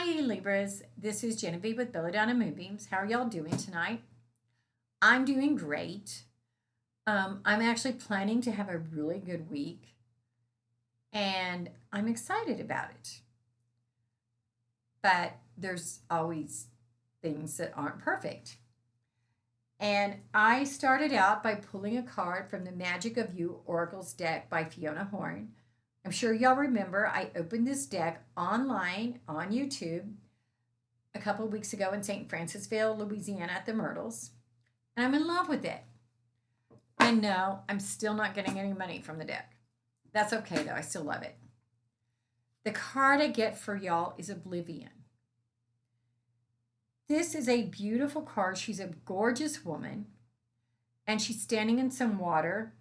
Hi, Libras. This is Genevieve with Belladonna Moonbeams. How are y'all doing tonight? I'm doing great. I'm actually planning to have a really good week, and I'm excited about it. But there's always things that aren't perfect. And I started out by pulling a card from the Magic of You Oracles deck by Fiona Horn. I'm sure y'all remember I opened this deck online on YouTube a couple of weeks ago in St. Francisville, Louisiana at the Myrtles, and I'm in love with it. I know I'm still not getting any money from the deck. That's okay though, I still love it. The card I get for y'all is Oblivion. This is a beautiful card. She's a gorgeous woman, and she's standing in some water,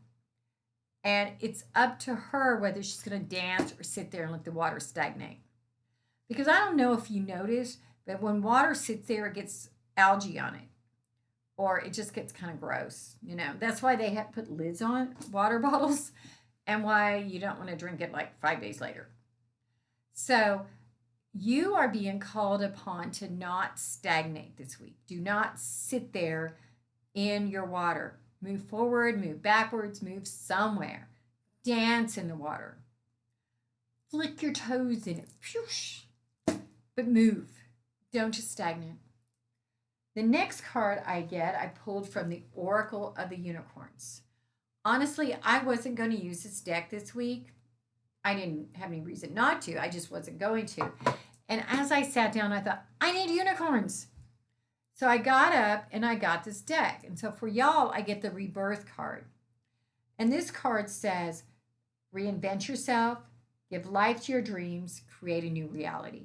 and it's up to her whether she's going to dance or sit there and let the water stagnate. Because I don't know if you notice, but when water sits there, it gets algae on it, or it just gets kind of gross. That's why they have put lids on water bottles, and why you don't want to drink it like 5 days later. So you are being called upon to not stagnate this week. Do not sit there in your water. Move forward, move backwards, move somewhere. Dance in the water. Flick your toes in it. Pshoosh. But move. Don't just stagnate. The next card I get, I pulled from the Oracle of the Unicorns. Honestly, I wasn't going to use this deck this week. I didn't have any reason not to. I just wasn't going to. And as I sat down, I thought, I need unicorns. So I got up and I got this deck. And so for y'all, I get the Rebirth card. And this card says, reinvent yourself, give life to your dreams, create a new reality.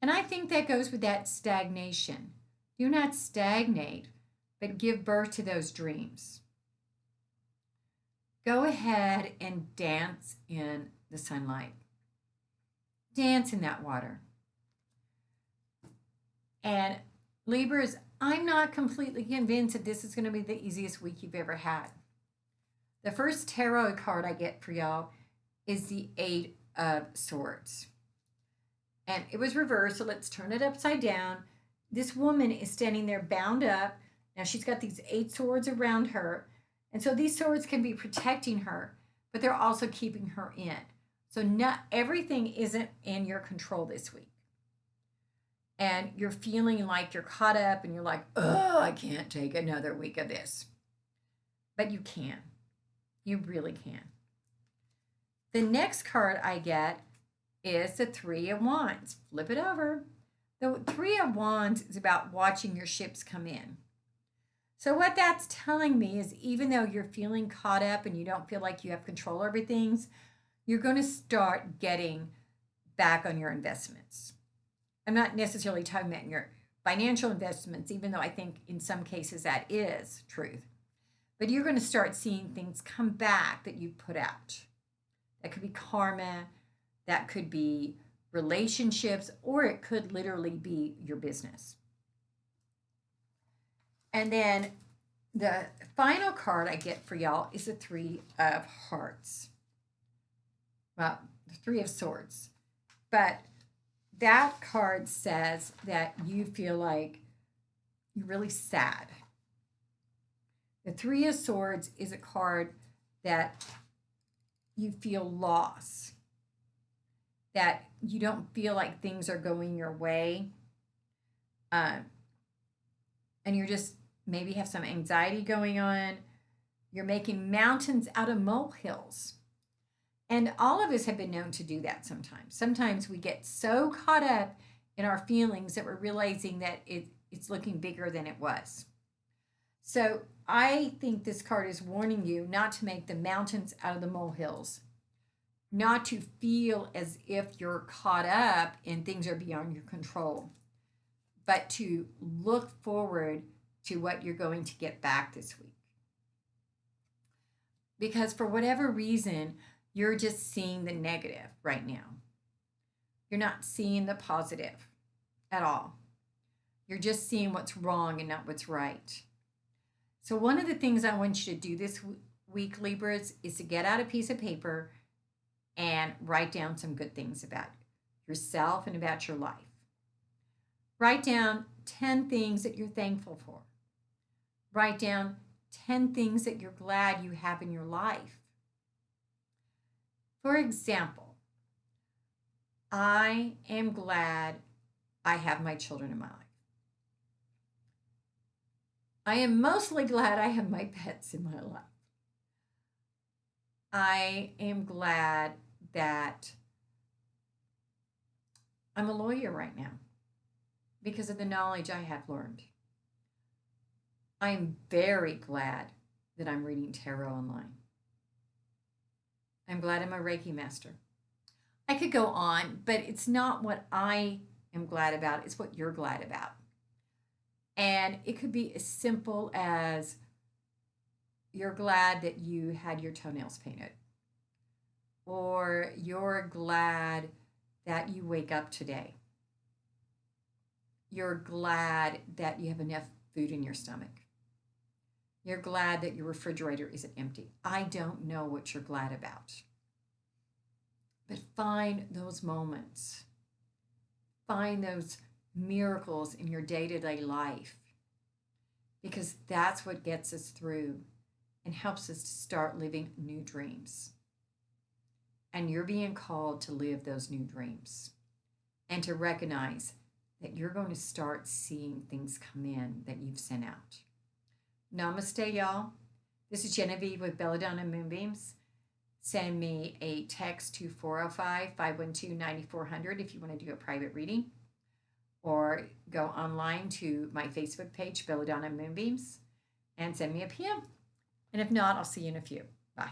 And I think that goes with that stagnation. Do not stagnate, but give birth to those dreams. Go ahead and dance in the sunlight. Dance in that water. And Libras, I'm not completely convinced that this is going to be the easiest week you've ever had. The first tarot card I get for y'all is the Eight of Swords. And it was reversed, so let's turn it upside down. This woman is standing there bound up. Now she's got these 8 swords around her. And so these swords can be protecting her, but they're also keeping her in. So not everything isn't in your control this week. And you're feeling like you're caught up and you're like, oh, I can't take another week of this. But you can. You really can. The next card I get is the Three of Wands. Flip it over. The Three of Wands is about watching your ships come in. So what that's telling me is even though you're feeling caught up and you don't feel like you have control over things, you're going to start getting back on your investments. I'm not necessarily talking about your financial investments, even though I think in some cases that is truth. But you're going to start seeing things come back that you put out. That could be karma, that could be relationships, or it could literally be your business. And then the final card I get for y'all is the Three of Hearts. Well, the Three of Swords. But that card says that you feel like you're really sad. The Three of Swords is a card that you feel lost, that you don't feel like things are going your way. And you're just maybe have some anxiety going on. You're making mountains out of molehills. And all of us have been known to do that sometimes. Sometimes we get so caught up in our feelings that we're realizing that it's looking bigger than it was. So I think this card is warning you not to make the mountains out of the molehills, not to feel as if you're caught up and things are beyond your control, but to look forward to what you're going to get back this week. Because for whatever reason, you're just seeing the negative right now. You're not seeing the positive at all. You're just seeing what's wrong and not what's right. So one of the things I want you to do this week, Libras, is to get out a piece of paper and write down some good things about yourself and about your life. Write down 10 things that you're thankful for. Write down 10 things that you're glad you have in your life. For example, I am glad I have my children in my life. I am mostly glad I have my pets in my life. I am glad that I'm a lawyer right now because of the knowledge I have learned. I'm very glad that I'm reading tarot online. I'm glad I'm a Reiki master. I could go on, but it's not what I am glad about, it's what you're glad about. And it could be as simple as you're glad that you had your toenails painted, or you're glad that you wake up today. You're glad that you have enough food in your stomach. You're glad that your refrigerator isn't empty. I don't know what you're glad about. But find those moments. Find those miracles in your day-to-day life, because that's what gets us through and helps us to start living new dreams. And you're being called to live those new dreams and to recognize that you're going to start seeing things come in that you've sent out. Namaste, y'all. This is Genevieve with Belladonna Moonbeams. Send me a text to 405-512-9400 if you want to do a private reading, or go online to my Facebook page, Belladonna Moonbeams, and send me a PM. And if not, I'll see you in a few. Bye.